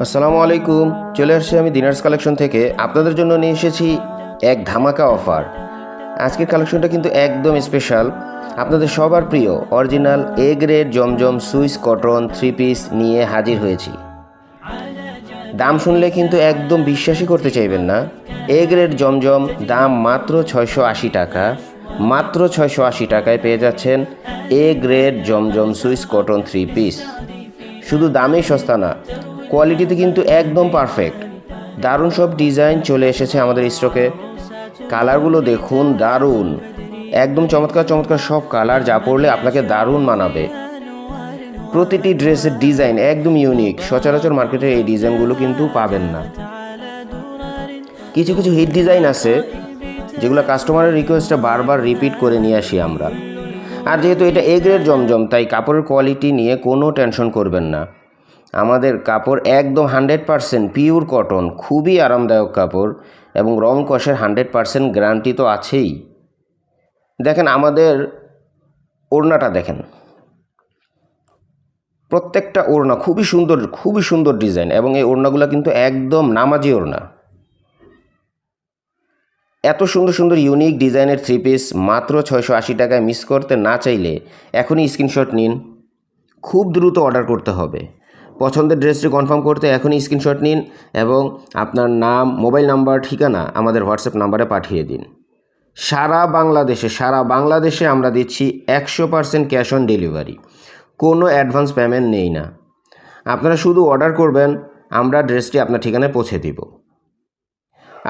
আসসালামু আলাইকুম। চলে আসছি আমি দিনার্স কালেকশন থেকে। আপনাদের জন্য নিয়ে এসেছি এক ধামাকা অফার। আজকের কালেকশনটা কিন্তু একদম স্পেশাল, আপনাদের সবার প্রিয় original A grade Zamzam Swiss cotton 3 piece নিয়ে হাজির হয়েছি। দাম শুনলে কিন্তু একদম বিশ্বাসই করতে চাইবেন না। এ গ্রেড জমজম দাম মাত্র 680 টাকা। মাত্র 680 টাকায় পেয়ে যাচ্ছেন A grade Zamzam Swiss cotton 3 piece. শুধু দামেই সস্তা না, কোয়ালিটিতে কিন্তু একদম পারফেক্ট। দারুণ সব ডিজাইন চলে এসেছে আমাদের স্টকে। কালারগুলো দেখুন, দারুণ, একদম চমৎকার চমৎকার সব কালার, যা পরলে আপনাকে দারুণ মানাবে। প্রতিটি ড্রেসের ডিজাইন একদম ইউনিক, সচরাচর মার্কেটে এই ডিজাইনগুলো কিন্তু পাবেন না। কিছু কিছু হিট ডিজাইন আছে যেগুলো কাস্টমারের রিকোয়েস্টে বারবার রিপিট করে নিয়ে আসি আমরা। আর যেহেতু এটা এ গ্রেড জমজম, তাই কাপড়ের কোয়ালিটি নিয়ে কোনো টেনশন করবেন না। আমাদের কাপড় একদম 100% পিওর কটন, খুবই আরামদায়ক কাপড়, এবং রং কষের 100% গ্যারান্টি তো আছেই। দেখেন আমাদের ওড়নাটা দেখেন, প্রত্যেকটা ওড়না খুবই সুন্দর ডিজাইন, এবং এই ওড়নাগুলো কিন্তু একদম নামাজি ওড়না। এত সুন্দর সুন্দর ইউনিক ডিজাইনের 3 পিস মাত্র 680 টাকায় মিস করতে না চাইলে এখনই স্ক্রিনশট নিন। খুব দ্রুত অর্ডার করতে হবে। পছন্দের ড্রেসটি কনফার্ম করতে এখনই স্ক্রিনশট নিন এবং আপনার নাম, মোবাইল নাম্বার, ঠিকানা আমাদের হোয়াটসঅ্যাপ নাম্বারে পাঠিয়ে দিন। সারা বাংলাদেশে আমরা দিচ্ছি 100% ক্যাশ অন ডেলিভারি। কোনো অ্যাডভান্স পেমেন্ট নেই না। আপনারা শুধু অর্ডার করবেন, আমরা ড্রেসটি আপনার ঠিকানায় পৌঁছে দিব।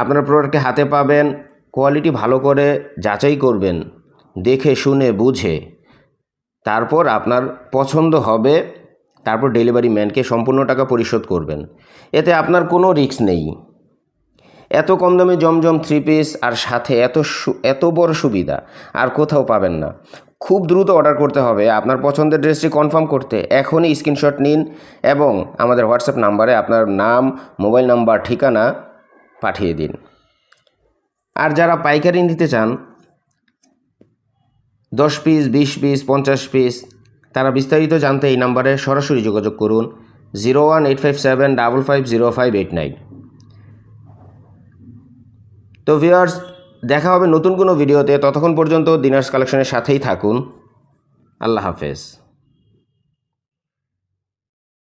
আপনারা প্রোডাক্টটি হাতে পাবেন, কোয়ালিটি ভালো করে যাচাই করবেন, দেখে শুনে বুঝে, তারপর আপনার পছন্দ হবে, তারপর ডেলিভারি ম্যানকে সম্পূর্ণ টাকা পরিশোধ করবেন। এতে আপনার কোনো রিস্ক নেই। এত কম দামে জমজম 3 পিস আর সাথে এত বড় সুবিধা আর কোথাও পাবেন না। খুব দ্রুত অর্ডার করতে হবে আপনার পছন্দের ড্রেসটি কনফার্ম করতে। এখনই স্ক্রিনশট নিন এবং আমাদের হোয়াটসঅ্যাপ নাম্বারে আপনার নাম, মোবাইল নাম্বার, ঠিকানা পাঠিয়ে দিন। আর যারা পাইকারি নিতে চান 10 পিস, 20 পিস, 50 পিস, তারা বিস্তারিত জানতে এই নাম্বারে সরাসরি যোগাযোগ করুন 01857550589। তো ভিউয়ার্স, দেখা হবে নতুন কোনো ভিডিওতে। ততক্ষণ পর্যন্ত দিনার্স কালেকশনের সাথেই থাকুন। আল্লাহ হাফেজ।